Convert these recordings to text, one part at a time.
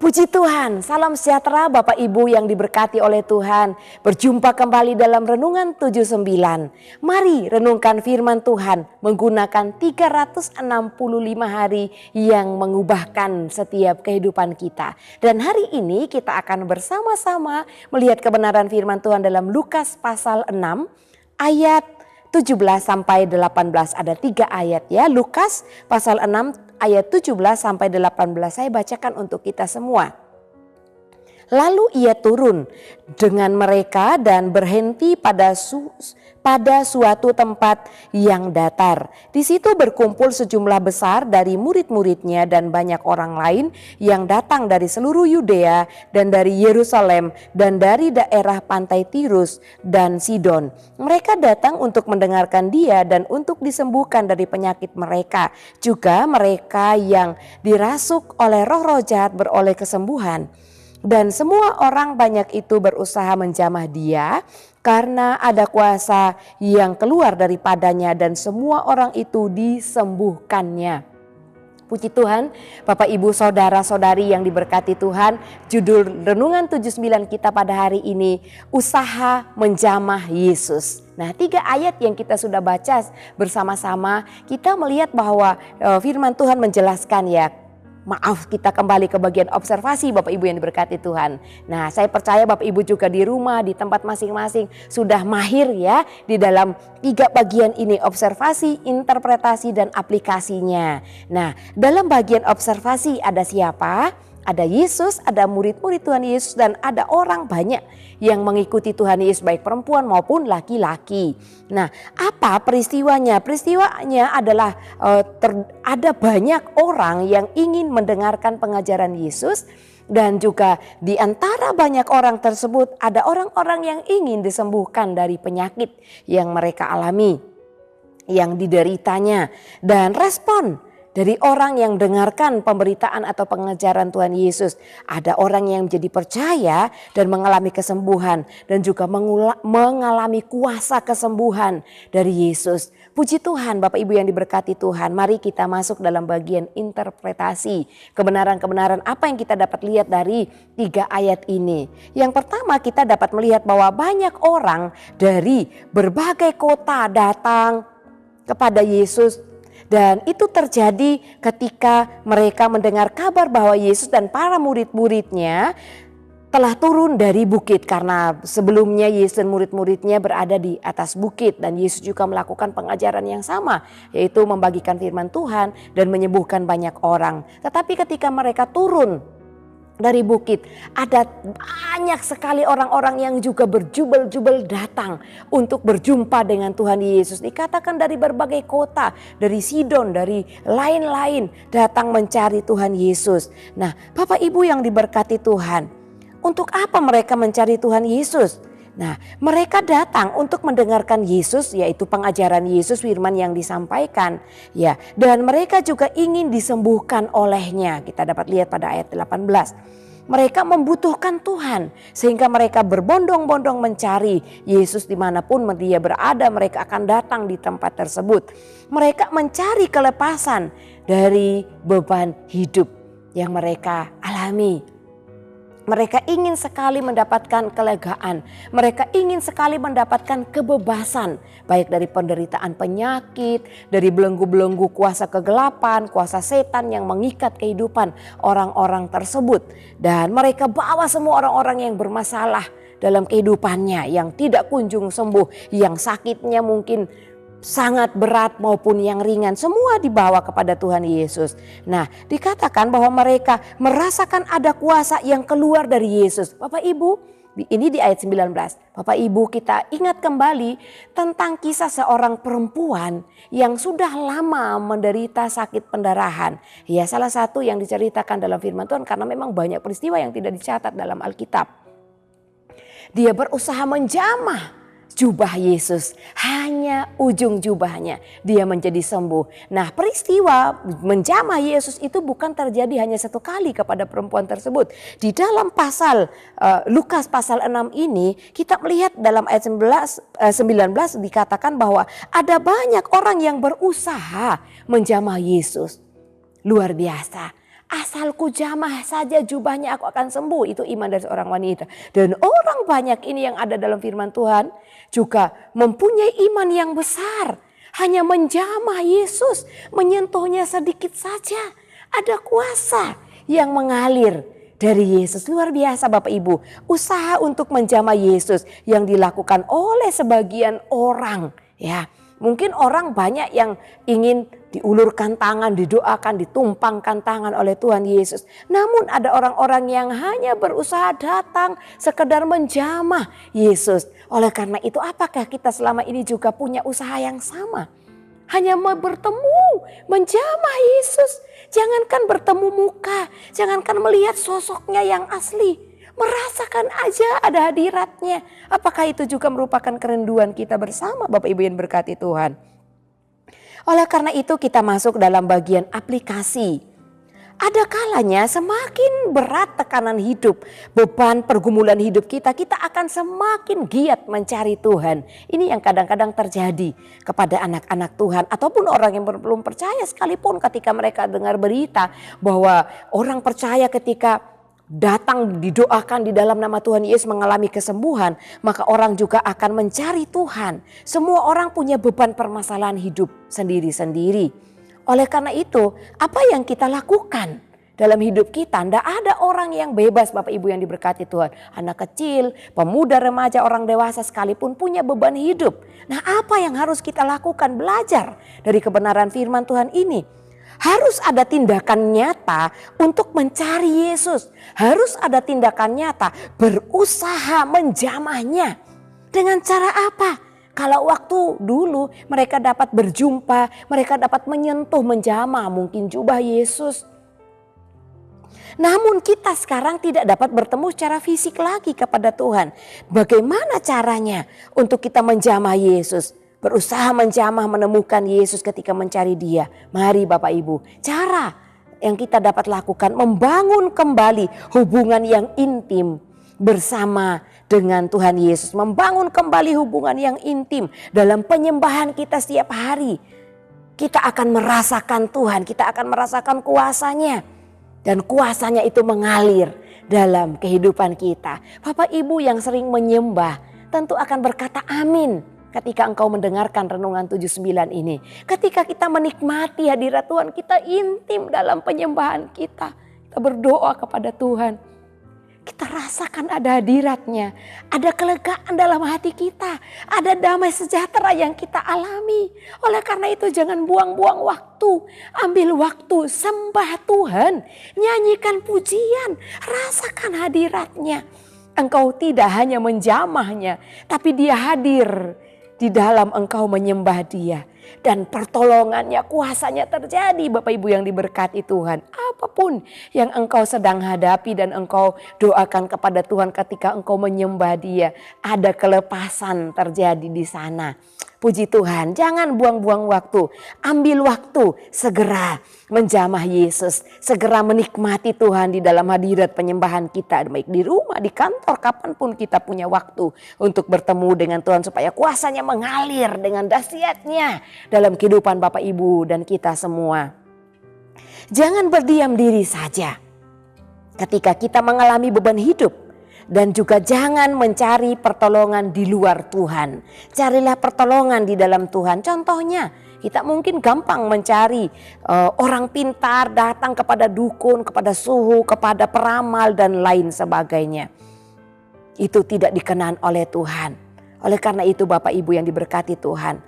Puji Tuhan, salam sejahtera Bapak Ibu yang diberkati oleh Tuhan. Berjumpa kembali dalam Renungan 79. Mari renungkan firman Tuhan menggunakan 365 hari yang mengubahkan setiap kehidupan kita. Dan hari ini kita akan bersama-sama melihat kebenaran firman Tuhan dalam Lukas pasal 6 ayat 17 sampai 18. Ada 3 ayat ya. Lukas pasal 6 ayat 17 sampai 18 saya bacakan untuk kita semua. Lalu ia turun dengan mereka dan berhenti pada suatu tempat yang datar. Di situ berkumpul sejumlah besar dari murid-muridnya dan banyak orang lain yang datang dari seluruh Yudea dan dari Yerusalem dan dari daerah pantai Tirus dan Sidon. Mereka datang untuk mendengarkan dia dan untuk disembuhkan dari penyakit mereka. Juga mereka yang dirasuk oleh roh-roh jahat beroleh kesembuhan. Dan semua orang banyak itu berusaha menjamah dia karena ada kuasa yang keluar daripadanya dan semua orang itu disembuhkannya. Puji Tuhan, Bapak Ibu Saudara-saudari yang diberkati Tuhan, judul Renungan 79 kita pada hari ini, Usaha Menjamah Yesus. Nah, 3 ayat yang kita sudah baca bersama-sama, kita melihat bahwa firman Tuhan menjelaskan ya. Maaf, kita kembali ke bagian observasi Bapak Ibu yang diberkati Tuhan. Nah, saya percaya Bapak Ibu juga di rumah, di tempat masing-masing sudah mahir ya di dalam 3 bagian ini, observasi, interpretasi, dan aplikasinya. Nah, dalam bagian observasi ada siapa? Ada Yesus, ada murid-murid Tuhan Yesus, dan ada orang banyak yang mengikuti Tuhan Yesus, baik perempuan maupun laki-laki. Nah, apa peristiwanya? Peristiwanya adalah ada banyak orang yang ingin mendengarkan pengajaran Yesus. Dan juga di antara banyak orang tersebut ada orang-orang yang ingin disembuhkan dari penyakit yang mereka alami, yang dideritanya. Dan respon dari orang yang dengarkan pemberitaan atau pengajaran Tuhan Yesus, ada orang yang menjadi percaya dan mengalami kesembuhan dan juga mengalami kuasa kesembuhan dari Yesus. Puji Tuhan Bapak Ibu yang diberkati Tuhan, mari kita masuk dalam bagian interpretasi. Kebenaran-kebenaran apa yang kita dapat lihat dari 3 ayat ini. Yang pertama, kita dapat melihat bahwa banyak orang dari berbagai kota datang kepada Yesus. Dan itu terjadi ketika mereka mendengar kabar bahwa Yesus dan para murid-muridnya telah turun dari bukit. Karena sebelumnya Yesus dan murid-muridnya berada di atas bukit. Dan Yesus juga melakukan pengajaran yang sama, yaitu membagikan firman Tuhan dan menyembuhkan banyak orang. Tetapi ketika mereka turun dari bukit, ada banyak sekali orang-orang yang juga berjubel-jubel datang untuk berjumpa dengan Tuhan Yesus. Dikatakan dari berbagai kota, dari Sidon, dari lain-lain datang mencari Tuhan Yesus. Nah, Bapak Ibu yang diberkati Tuhan, untuk apa mereka mencari Tuhan Yesus? Nah, mereka datang untuk mendengarkan Yesus, yaitu pengajaran Yesus, firman yang disampaikan. Ya, dan mereka juga ingin disembuhkan olehnya. Kita dapat lihat pada ayat 18. Mereka membutuhkan Tuhan sehingga mereka berbondong-bondong mencari Yesus dimanapun dia berada. Mereka akan datang di tempat tersebut. Mereka mencari kelepasan dari beban hidup yang mereka alami. Mereka ingin sekali mendapatkan kelegaan. Mereka ingin sekali mendapatkan kebebasan. Baik dari penderitaan penyakit, dari belenggu-belenggu kuasa kegelapan, kuasa setan yang mengikat kehidupan orang-orang tersebut. Dan mereka bawa semua orang-orang yang bermasalah dalam kehidupannya, yang tidak kunjung sembuh, yang sakitnya mungkin sangat berat maupun yang ringan, semua dibawa kepada Tuhan Yesus. Nah, dikatakan bahwa mereka merasakan ada kuasa yang keluar dari Yesus. Bapak Ibu, ini di ayat 19. Bapak Ibu, kita ingat kembali tentang kisah seorang perempuan yang sudah lama menderita sakit pendarahan. Ya, salah satu yang diceritakan dalam firman Tuhan, karena memang banyak peristiwa yang tidak dicatat dalam Alkitab. Dia berusaha menjamah jubah Yesus, hanya ujung jubahnya dia menjadi sembuh. Nah, peristiwa menjamah Yesus itu bukan terjadi hanya 1 kali kepada perempuan tersebut. Di dalam pasal Lukas pasal 6 ini kita melihat dalam ayat 19 dikatakan bahwa ada banyak orang yang berusaha menjamah Yesus. Luar biasa. asalku jamah saja jubahnya aku akan sembuh. Itu iman dari seorang wanita. Dan orang banyak ini yang ada dalam firman Tuhan juga mempunyai iman yang besar. Hanya menjamah Yesus, menyentuhnya sedikit saja. Ada kuasa yang mengalir dari Yesus. Luar biasa Bapak Ibu. Usaha untuk menjamah Yesus yang dilakukan oleh sebagian orang, ya. Mungkin orang banyak yang ingin diulurkan tangan, didoakan, ditumpangkan tangan oleh Tuhan Yesus. Namun ada orang-orang yang hanya berusaha datang sekedar menjamah Yesus. Oleh karena itu, apakah kita selama ini juga punya usaha yang sama? Hanya mau bertemu, menjamah Yesus. Jangankan bertemu muka, jangankan melihat sosoknya yang asli. Merasakan aja ada hadiratnya. Apakah itu juga merupakan kerinduan kita bersama Bapak Ibu yang berkati Tuhan? Oleh karena itu kita masuk dalam bagian aplikasi. Ada kalanya semakin berat tekanan hidup, beban pergumulan hidup kita akan semakin giat mencari Tuhan. Ini yang kadang-kadang terjadi kepada anak-anak Tuhan ataupun orang yang belum percaya sekalipun, ketika mereka dengar berita bahwa orang percaya ketika datang didoakan di dalam nama Tuhan Yesus mengalami kesembuhan, maka orang juga akan mencari Tuhan. Semua orang punya beban permasalahan hidup sendiri-sendiri. Oleh karena itu, apa yang kita lakukan dalam hidup kita? Tidak ada orang yang bebas Bapak Ibu yang diberkati Tuhan. Anak kecil, pemuda, remaja, orang dewasa sekalipun punya beban hidup. Nah, apa yang harus kita lakukan? Belajar dari kebenaran firman Tuhan ini. Harus ada tindakan nyata untuk mencari Yesus. Harus ada tindakan nyata berusaha menjamahnya. Dengan cara apa? Kalau waktu dulu mereka dapat berjumpa, mereka dapat menyentuh, menjamah mungkin jubah Yesus. Namun kita sekarang tidak dapat bertemu secara fisik lagi kepada Tuhan. Bagaimana caranya untuk kita menjamah Yesus? Berusaha menjamah, menemukan Yesus ketika mencari Dia. Mari Bapak Ibu, cara yang kita dapat lakukan membangun kembali hubungan yang intim bersama dengan Tuhan Yesus. Membangun kembali hubungan yang intim dalam penyembahan kita setiap hari. Kita akan merasakan Tuhan, kita akan merasakan kuasa-Nya. Dan kuasa-Nya itu mengalir dalam kehidupan kita. Bapak Ibu yang sering menyembah tentu akan berkata amin ketika engkau mendengarkan renungan 79 ini. Ketika kita menikmati hadirat Tuhan, kita intim dalam penyembahan kita. Kita berdoa kepada Tuhan. Kita rasakan ada hadirat-Nya. Ada kelegaan dalam hati kita. Ada damai sejahtera yang kita alami. Oleh karena itu jangan buang-buang waktu. Ambil waktu, sembah Tuhan. Nyanyikan pujian. Rasakan hadirat-Nya. Engkau tidak hanya menjamahnya, tapi Dia hadir di dalam engkau menyembah Dia. Dan pertolongannya, kuasanya terjadi Bapak Ibu yang diberkati Tuhan. Apapun yang engkau sedang hadapi dan engkau doakan kepada Tuhan ketika engkau menyembah Dia, ada kelepasan terjadi di sana. Puji Tuhan, jangan buang-buang waktu. Ambil waktu, segera menjamah Yesus. Segera menikmati Tuhan di dalam hadirat penyembahan kita. Baik di rumah, di kantor, kapanpun kita punya waktu untuk bertemu dengan Tuhan. Supaya kuasanya mengalir dengan dahsyatnya dalam kehidupan Bapak Ibu dan kita semua. Jangan berdiam diri saja ketika kita mengalami beban hidup. Dan juga jangan mencari pertolongan di luar Tuhan. Carilah pertolongan di dalam Tuhan. Contohnya, kita mungkin gampang mencari orang pintar, datang kepada dukun, kepada suhu, kepada peramal dan lain sebagainya. Itu tidak dikenan oleh Tuhan. Oleh karena itu Bapak Ibu yang diberkati Tuhan,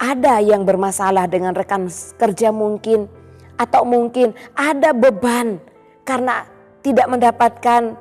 ada yang bermasalah dengan rekan kerja mungkin, atau mungkin ada beban karena tidak mendapatkan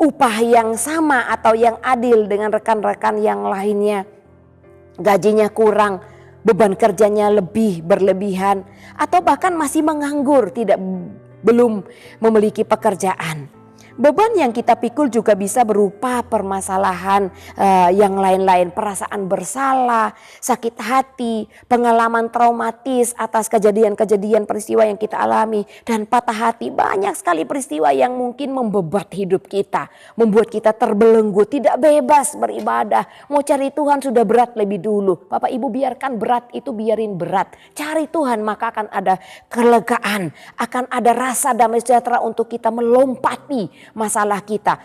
upah yang sama atau yang adil dengan rekan-rekan yang lainnya. Gajinya kurang, beban kerjanya lebih berlebihan, atau bahkan masih menganggur, belum memiliki pekerjaan. Beban yang kita pikul juga bisa berupa permasalahan yang lain-lain, perasaan bersalah, sakit hati, pengalaman traumatis atas kejadian-kejadian peristiwa yang kita alami, dan patah hati. Banyak sekali peristiwa yang mungkin membebat hidup kita, membuat kita terbelenggu, tidak bebas beribadah. Mau cari Tuhan sudah berat lebih dulu. Bapak Ibu, biarkan berat itu, biarin berat. Cari Tuhan, maka akan ada kelegaan, akan ada rasa damai sejahtera untuk kita melompati masalah kita,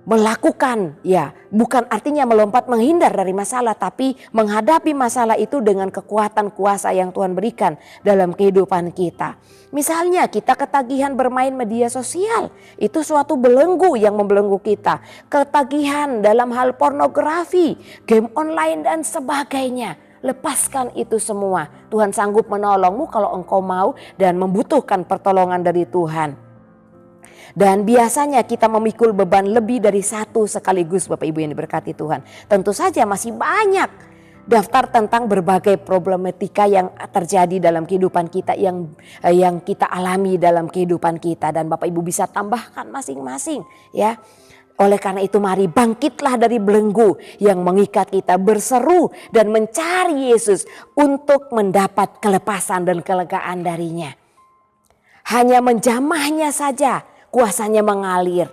melakukan, ya bukan artinya melompat menghindar dari masalah, tapi menghadapi masalah itu dengan kekuatan kuasa yang Tuhan berikan dalam kehidupan kita. Misalnya kita ketagihan bermain media sosial, itu suatu belenggu yang membelenggu kita. Ketagihan dalam hal pornografi, game online dan sebagainya. Lepaskan itu semua. Tuhan sanggup menolongmu kalau engkau mau dan membutuhkan pertolongan dari Tuhan. Dan biasanya kita memikul beban lebih dari satu sekaligus, Bapak Ibu yang diberkati Tuhan. Tentu saja masih banyak daftar tentang berbagai problematika yang terjadi dalam kehidupan kita, yang kita alami dalam kehidupan kita. Dan Bapak Ibu bisa tambahkan masing-masing, ya. Oleh karena itu mari bangkitlah dari belenggu yang mengikat kita, berseru dan mencari Yesus untuk mendapat kelepasan dan kelegaan darinya. Hanya menjamahnya saja kuasanya mengalir.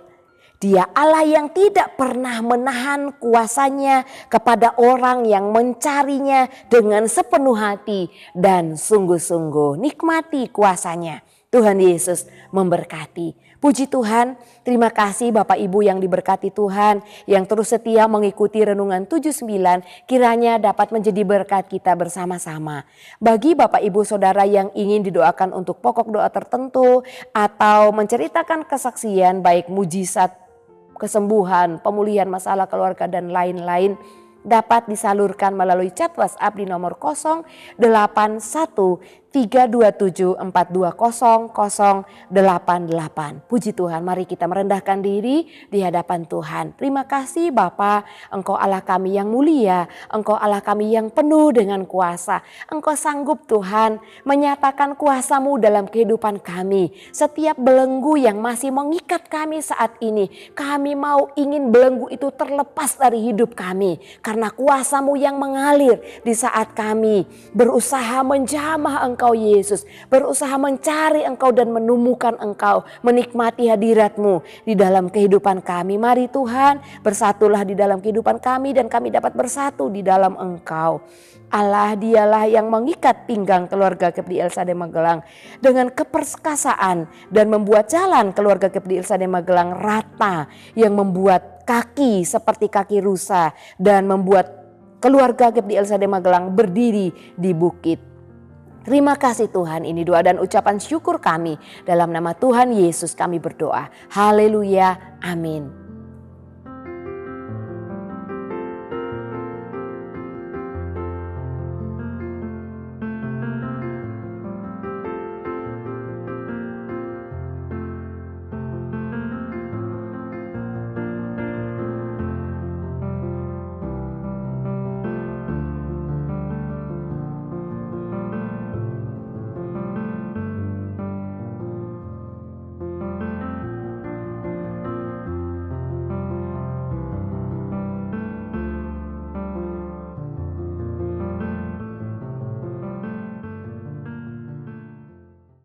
Dia Allah yang tidak pernah menahan kuasanya kepada orang yang mencarinya dengan sepenuh hati dan sungguh-sungguh. Nikmati kuasanya. Tuhan Yesus memberkati. Puji Tuhan, terima kasih Bapak Ibu yang diberkati Tuhan, yang terus setia mengikuti Renungan 79, kiranya dapat menjadi berkat kita bersama-sama. Bagi Bapak Ibu Saudara yang ingin didoakan untuk pokok doa tertentu atau menceritakan kesaksian baik mujizat, kesembuhan, pemulihan masalah keluarga dan lain-lain, dapat disalurkan melalui chat WhatsApp di nomor 081-327-420-088. Puji Tuhan, mari kita merendahkan diri di hadapan Tuhan. Terima kasih Bapa, Engkau Allah kami yang mulia, Engkau Allah kami yang penuh dengan kuasa. Engkau sanggup Tuhan menyatakan kuasa-Mu dalam kehidupan kami. Setiap belenggu yang masih mengikat kami saat ini, kami mau ingin belenggu itu terlepas dari hidup kami. Karena kuasa-Mu yang mengalir di saat kami berusaha menjamah Engkau Yesus. Berusaha mencari Engkau dan menemukan Engkau. Menikmati hadirat-Mu di dalam kehidupan kami. Mari Tuhan, bersatulah di dalam kehidupan kami dan kami dapat bersatu di dalam Engkau. Allah, Dialah yang mengikat pinggang keluarga Kepdi Elsa de Magelang dengan keperkasaan dan membuat jalan keluarga Kepdi Elsa de Magelang rata, yang membuat kaki seperti kaki rusa dan membuat keluarga Kepdi Elsa de Magelang berdiri di bukit. Terima kasih Tuhan, ini doa dan ucapan syukur kami. Dalam nama Tuhan Yesus kami berdoa. Haleluya, amin.